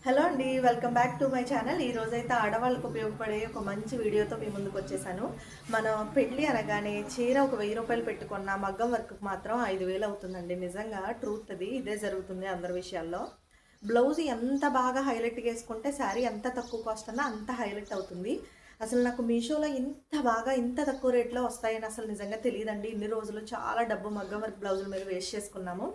Hello అండి, welcome back to my channel. ఈ రోజైతే ఆడవాళ్ళకు ఉపయోగపడే ఒక మంచి వీడియోతో మీ ముందుకు వచ్చేసాను. మన పెళ్ళి అనగానే చీర ఒక 1000 రూపాయలు పెట్టుకున్న మగ్గం వర్క్కి మాత్రం 5000 అవుతుందండి. నిజంగా ట్రూత్ అది, ఇదే జరుగుతుంది అందరి విషయాల్లో. బ్లౌజ్ ఎంత బాగా హైలైట్గా వేసుకుంటే శారీ ఎంత తక్కువ కాస్ట్ అన్నా అంత హైలైట్ అవుతుంది. అసలు నాకు మీషోలో ఇంత తక్కువ రేట్లో వస్తాయని అసలు నిజంగా తెలియదండి. ఇన్ని రోజులు చాలా డబ్బు మగ్గం వర్క్ బ్లౌజుల మీద వేస్ట్ చేసుకున్నాము.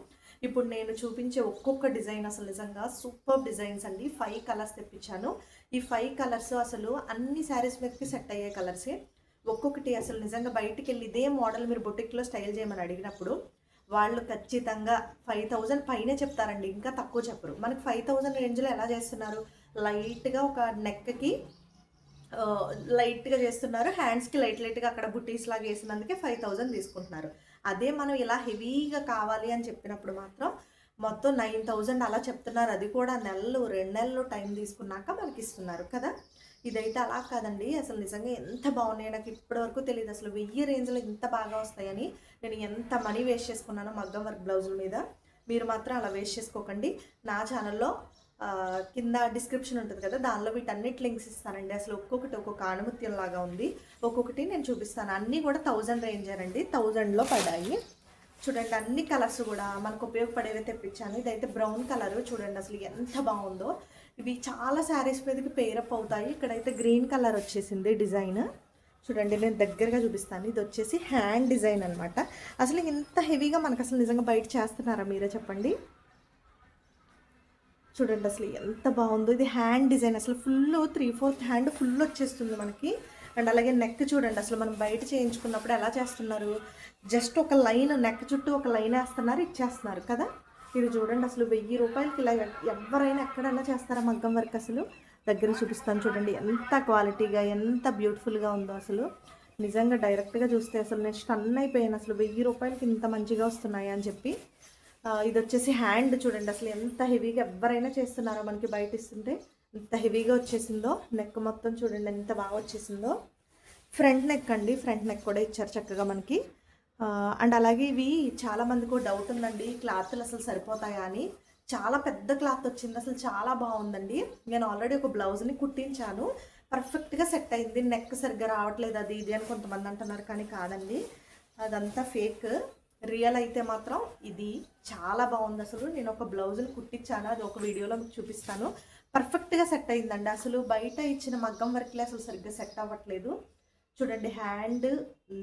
ఇప్పుడు నేను చూపించే ఒక్కొక్క డిజైన్ అసలు నిజంగా సూపర్ డిజైన్స్ అండి. 5 కలర్స్ తెప్పించాను. ఈ 5 కలర్స్ అసలు అన్ని శారీస్ మీదకి సెట్ అయ్యే కలర్సే. ఒక్కొక్కటి అసలు నిజంగా బయటికి వెళ్ళి ఇదే మోడల్ మీరు బొటిక్లో స్టైల్ చేయమని అడిగినప్పుడు వాళ్ళు ఖచ్చితంగా 5000 పైనే చెప్తారండి, ఇంకా తక్కువ చెప్పరు. మనకి 5000 రేంజ్లో ఎలా చేస్తున్నారు, లైట్గా ఒక నెక్కి లైట్గా చేస్తున్నారు, హ్యాండ్స్కి లైట్గా అక్కడ బుటీస్ లాగా వేసినందుకే 5000 తీసుకుంటున్నారు. అదే మనం ఇలా హెవీగా కావాలి అని చెప్పినప్పుడు మాత్రం మొత్తం 9000 అలా చెప్తున్నారు. అది కూడా 2 నెలలు టైం తీసుకున్నాక మనకి ఇస్తున్నారు కదా. ఇదైతే అలా కాదండి. అసలు నిజంగా ఎంత బాగున్నాయి, నాకు ఇప్పటివరకు తెలియదు అసలు 1000 రేంజ్లో ఇంత బాగా వస్తాయని. నేను ఎంత మనీ వేస్ట్ చేసుకున్నానో మగ్గం వర్క్ బ్లౌజుల మీద. మీరు మాత్రం అలా వేస్ట్ చేసుకోకండి. నా ఛానల్లో కింద డిస్క్రిప్షన్ ఉంటుంది కదా, దానిలో వీటన్నిటి లింక్స్ ఇస్తానండి. అసలు ఒక్కొక్కటి ఒక్కొక్క ఆణిముత్యం లాగా ఉంది. ఒక్కొక్కటి నేను చూపిస్తాను. అన్నీ కూడా 1000 రేంజేనండి, 1000లో పడ్డాయి. చూడండి, అన్ని కలర్స్ కూడా మనకు ఉపయోగపడేవి తెప్పించాను. ఇదైతే బ్రౌన్ కలర్, చూడండి అసలు ఎంత బాగుందో. ఇవి చాలా శారీస్ మీదకి పేరప్ అవుతాయి. ఇక్కడైతే గ్రీన్ కలర్ వచ్చేసింది డిజైన్. చూడండి, నేను దగ్గరగా చూపిస్తాను. ఇది వచ్చేసి హ్యాండ్ డిజైన్ అనమాట. అసలు ఇంత హెవీగా మనకు అసలు నిజంగా బయట చేస్తున్నారా మీరే చెప్పండి. చూడండి అసలు ఎంత బాగుందో. ఇది హ్యాండ్ డిజైన్, అసలు ఫుల్ 3/4 హ్యాండ్ ఫుల్ వచ్చేస్తుంది మనకి. అండ్ అలాగే నెక్ చూడండి, అసలు మనం బయట చేయించుకున్నప్పుడు ఎలా చేస్తున్నారు, జస్ట్ ఒక లైన్ నెక్ చుట్టూ ఒక లైన్ వేస్తున్నారు, ఇచ్చేస్తున్నారు కదా. ఇది చూడండి అసలు 1000 రూపాయలకి ఇలా ఎవరైనా ఎక్కడైనా చేస్తారా మగ్గం వర్క్. అసలు దగ్గర చూపిస్తాను చూడండి, ఎంత క్వాలిటీగా ఎంత బ్యూటిఫుల్గా ఉందో. అసలు నిజంగా డైరెక్ట్గా చూస్తే అసలు నేను స్టన్ అయిపోయాను. అసలు 1000 రూపాయలకి ఇంత మంచిగా వస్తున్నాయి అని చెప్పి. ఇది వచ్చేసి హ్యాండ్ చూడండి, అసలు ఎంత హెవీగా ఎవరైనా చేస్తున్నారో మనకి బయట ఇస్తుంటే ఎంత హెవీగా వచ్చేసిందో. నెక్ మొత్తం చూడండి ఎంత బాగా వచ్చేసిందో. ఫ్రంట్ నెక్ అండి, ఫ్రంట్ నెక్ కూడా ఇచ్చారు చక్కగా మనకి. అండ్ అలాగే ఇవి చాలామందికి డౌట్ ఉందండి, క్లాత్లు అసలు సరిపోతాయా అని. చాలా పెద్ద క్లాత్ వచ్చింది, అసలు చాలా బాగుందండి. నేను ఆల్రెడీ ఒక బ్లౌజ్ని కుట్టించాను, పర్ఫెక్ట్గా సెట్ అయింది. నెక్ సరిగ్గా రావట్లేదు అది ఇది అని కొంతమంది అంటున్నారు, కానీ కాదండి, అదంతా ఫేక్. రియల్ అయితే మాత్రం ఇది చాలా బాగుంది. అసలు నేను ఒక బ్లౌజుని కుట్టించాను, అది ఒక వీడియోలో మీకు చూపిస్తాను. పర్ఫెక్ట్గా సెట్ అయిందండి. అసలు బయట ఇచ్చిన మగ్గం వర్క్లే అసలు సరిగ్గా సెట్ అవ్వట్లేదు. చూడండి హ్యాండ్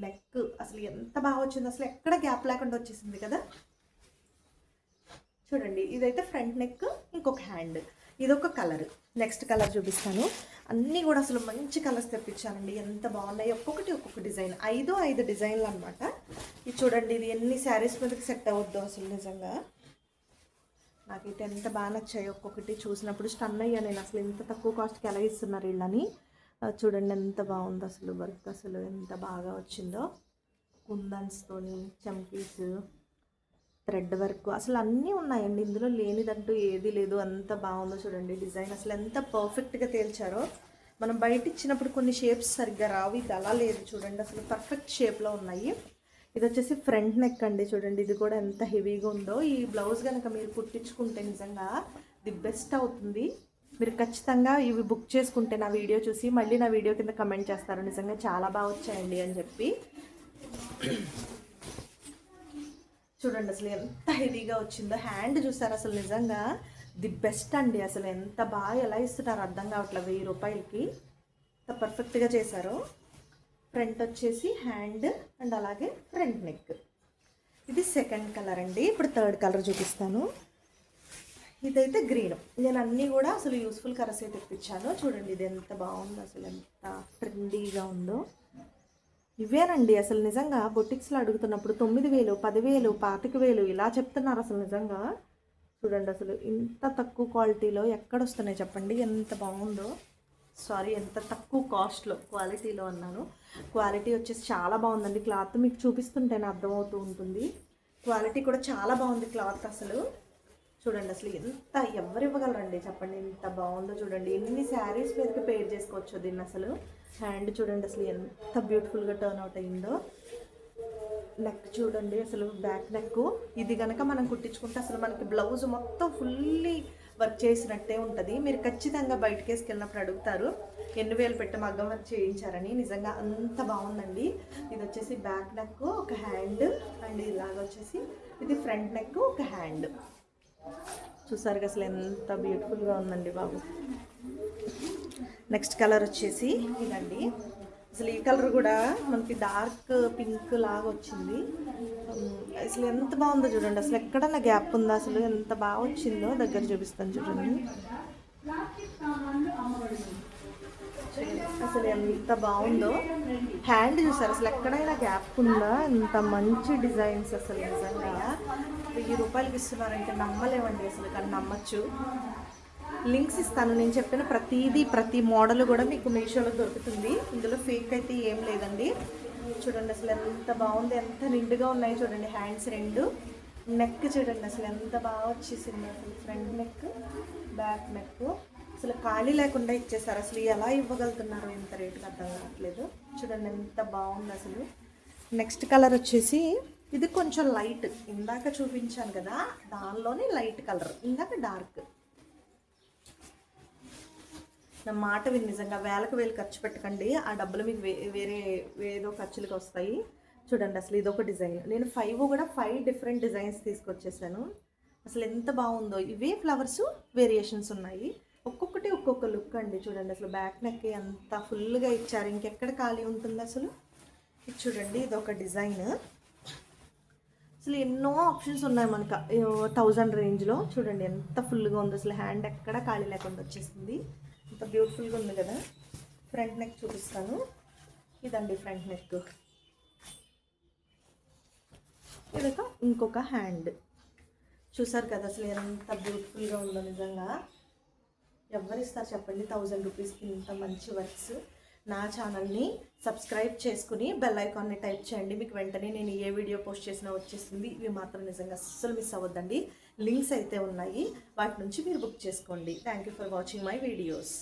నెక్ అసలు ఎంత బాగా వచ్చింది, అసలు ఎక్కడ గ్యాప్ లేకుండా వచ్చేసింది కదా. చూడండి, ఇదైతే ఫ్రంట్ నెక్, ఇంకొక హ్యాండ్, ఇదొక కలర్. నెక్స్ట్ కలర్ చూపిస్తాను. అన్నీ కూడా అసలు మంచి కలర్స్ తెప్పించానండి, ఎంత బాగున్నాయి. ఒక్కొక్కటి ఒక్కొక్క డిజైన్, 5 డిజైన్లు అనమాట. ఇది చూడండి, ఇది ఎన్ని శారీస్ మీదకి సెట్ అవుద్దో అసలు నిజంగా. నాకైతే ఎంత బాగా నచ్చాయి, ఒక్కొక్కటి చూసినప్పుడు స్టన్ అయ్యా నేను. అసలు ఇంత తక్కువ కాస్ట్కి ఎలా ఇస్తున్నారు వీళ్ళని. చూడండి ఎంత బాగుందో అసలు వర్క్, అసలు ఎంత బాగా వచ్చిందో. కుందన్స్తోని చమ్కీస్, థ్రెడ్ వర్క్, అసలు అన్నీ ఉన్నాయండి, ఇందులో లేనిదంటూ ఏది లేదు. అంత బాగుందో చూడండి డిజైన్, అసలు ఎంత పర్ఫెక్ట్గా తేల్చారో. మనం బయట ఇచ్చినప్పుడు కొన్ని షేప్స్ సరిగ్గా రావు, ఇది అలా లేదు. చూడండి అసలు పర్ఫెక్ట్ షేప్లో ఉన్నాయి. ఇది వచ్చేసి ఫ్రంట్ నెక్ అండి, చూడండి ఇది కూడా ఎంత హెవీగా ఉందో. ఈ బ్లౌజ్ కనుక మీరు కుట్టించుకుంటే నిజంగా ది బెస్ట్ అవుతుంది. మీరు ఖచ్చితంగా ఇవి బుక్ చేసుకుంటే నా వీడియో చూసి మళ్ళీ నా వీడియో కింద కమెంట్ చేస్తారు, నిజంగా చాలా బాగా వచ్చాయండి అని చెప్పి. చూడండి అసలు ఎంత హెవీగా వచ్చిందో. హ్యాండ్ చూసారు, అసలు నిజంగా ది బెస్ట్ అండి. అసలు ఎంత బాగా ఎలా ఇస్తున్నారు అర్థం కావట్లేదు. 1000 రూపాయలకి ఎంత పర్ఫెక్ట్గా చేశారో. ఫ్రంట్ వచ్చేసి హ్యాండ్ అండ్ అలాగే ఫ్రంట్ నెక్. ఇది సెకండ్ కలర్ అండి. ఇప్పుడు థర్డ్ కలర్ చూపిస్తాను. ఇదైతే గ్రీన్. నేను అన్నీ కూడా అసలు యూస్ఫుల్ కలర్స్ అయితే తెప్పించాను. చూడండి ఇది ఎంత బాగుందో, అసలు ఎంత ట్రెండీగా ఉందో. ఇవేనండి అసలు నిజంగా బొటిక్స్లో అడుగుతున్నప్పుడు 9000, 10,000, 25,000 ఇలా చెప్తున్నారు అసలు నిజంగా. చూడండి అసలు ఇంత తక్కువ క్వాలిటీలో ఎక్కడ వస్తున్నాయి చెప్పండి, ఎంత బాగుందో. సారీ, ఎంత తక్కువ కాస్ట్లో, క్వాలిటీలో అన్నాను. క్వాలిటీ వచ్చేసి చాలా బాగుందండి. క్లాత్ మీకు చూపిస్తుంటేనే అర్థమవుతూ ఉంటుంది. క్వాలిటీ కూడా చాలా బాగుంది క్లాత్ అసలు. చూడండి అసలు ఎంత ఎవరు ఇవ్వగలరండి చెప్పండి, ఎంత బాగుందో. చూడండి ఎన్ని శారీస్ మీదకి పేర్ చేసుకోవచ్చు దీన్ని అసలు. హ్యాండ్ చూడండి అసలు ఎంత బ్యూటిఫుల్గా టర్న్ అవుట్ అయిందో. నెక్ చూడండి అసలు బ్యాక్ నెక్. ఇది కనుక మనం కుట్టించుకుంటే అసలు మనకి బ్లౌజ్ మొత్తం ఫుల్లీ వర్క్ చేసినట్టే ఉంటుంది. మీరు ఖచ్చితంగా బయటకి వేసుకెళ్ళినప్పుడు అడుగుతారు ఎన్ని వేలు పెట్టి మగ్గం వర్క్ చేయించారని. నిజంగా అంత బాగుందండి. ఇది వచ్చేసి బ్యాక్ నెక్ ఒక హ్యాండ్, అండ్ ఇలాగ వచ్చేసి ఇది ఫ్రంట్ నెక్ ఒక హ్యాండ్. చూసారు అసలు ఎంత బ్యూటిఫుల్గా ఉందండి బాబు. నెక్స్ట్ కలర్ వచ్చేసి ఇదండి. అసలు ఈ కలర్ కూడా మనకి డార్క్ పింక్ లాగా వచ్చింది. అసలు ఎంత బాగుందో చూడండి. అసలు ఎక్కడన్నా గ్యాప్ ఉందా? అసలు ఎంత బాగా వచ్చిందో దగ్గర చూపిస్తాను చూడండి. అసలు ఎంత బాగుందో. హ్యాండ్ చూసారు అసలు ఎక్కడైనా గ్యాప్ ఉందా? ఎంత మంచి డిజైన్స్ అసలు. నిజంగా 1000 రూపాయలకి ఇస్తున్నారంటే నమ్మలేమండి అసలు, కానీ నమ్మచ్చు. లింక్స్ ఇస్తాను. నేను చెప్పిన ప్రతి మోడల్ కూడా మీకు మీషోలో దొరుకుతుంది. ఇందులో ఫేక్ అయితే ఏం లేదండి. చూడండి అసలు ఎంత బాగుంది, ఎంత నిండుగా ఉన్నాయి చూడండి. హ్యాండ్స్ రెండు, నెక్ చూడండి అసలు ఎంత బాగా వచ్చేసింది. అసలు ఫ్రంట్ నెక్, బ్యాక్ నెక్ అసలు ఖాళీ లేకుండా ఇచ్చేసారు. అసలు ఎలా ఇవ్వగలుగుతున్నారు ఇంత రేటుకి అర్థం కావట్లేదు. చూడండి ఎంత బాగుంది అసలు. నెక్స్ట్ కలర్ వచ్చేసి ఇది కొంచెం లైట్, ఇందాక చూపించాను కదా దానిలోనే లైట్ కలర్, ఇందాక డార్క్. నా మాట విని నిజంగా వేలకు వేలు ఖర్చు పెట్టకండి. ఆ డబ్బులు మీకు వేరే ఏదో ఖర్చులకు వస్తాయి. చూడండి అసలు ఇదొక డిజైన్. నేను 5 డిఫరెంట్ డిజైన్స్ తీసుకొచ్చేసాను. అసలు ఎంత బాగుందో. ఇవే ఫ్లవర్స్ వేరియేషన్స్ ఉన్నాయి. ఒక్కొక్కటి ఒక్కొక్క లుక్ అండి. చూడండి అసలు బ్యాక్ నెక్ ఎంత ఫుల్గా ఇచ్చారు. ఇంకెక్కడ ఖాళీ ఉంటుంది అసలు. ఇది చూడండి ఇదొక డిజైన్. అసలు ఎన్నో ఆప్షన్స్ ఉన్నాయి మనకు 1000 రేంజ్లో. చూడండి ఎంత ఫుల్గా ఉంది అసలు. హ్యాండ్ ఎక్కడ ఖాళీ లేకుండా వచ్చేసింది. ఎంత బ్యూటిఫుల్గా ఉంది కదా. ఫ్రంట్ నెక్ చూపిస్తాను. ఇదండి ఫ్రంట్ నెక్. ఇదొక ఇంకొక హ్యాండ్. చూసారు కదా అసలు ఎంత బ్యూటిఫుల్గా ఉందో. నిజంగా ఎవరిస్తారు చెప్పండి 1000 రూపీస్కి ఇంత మంచి వర్క్స్. నా ఛానల్ని సబ్స్క్రైబ్ చేసుకుని బెల్ ఐకాన్ని టైప్ చేయండి. మీకు వెంటనే నేను ఏ వీడియో పోస్ట్ చేసినా వచ్చేస్తుంది. ఇవి మాత్రం నిజంగా అస్సలు మిస్ అవ్వద్దండి. లింక్స్ అయితే ఉన్నాయి, వాటి నుంచి మీరు బుక్ చేసుకోండి. Thank you for watching my videos.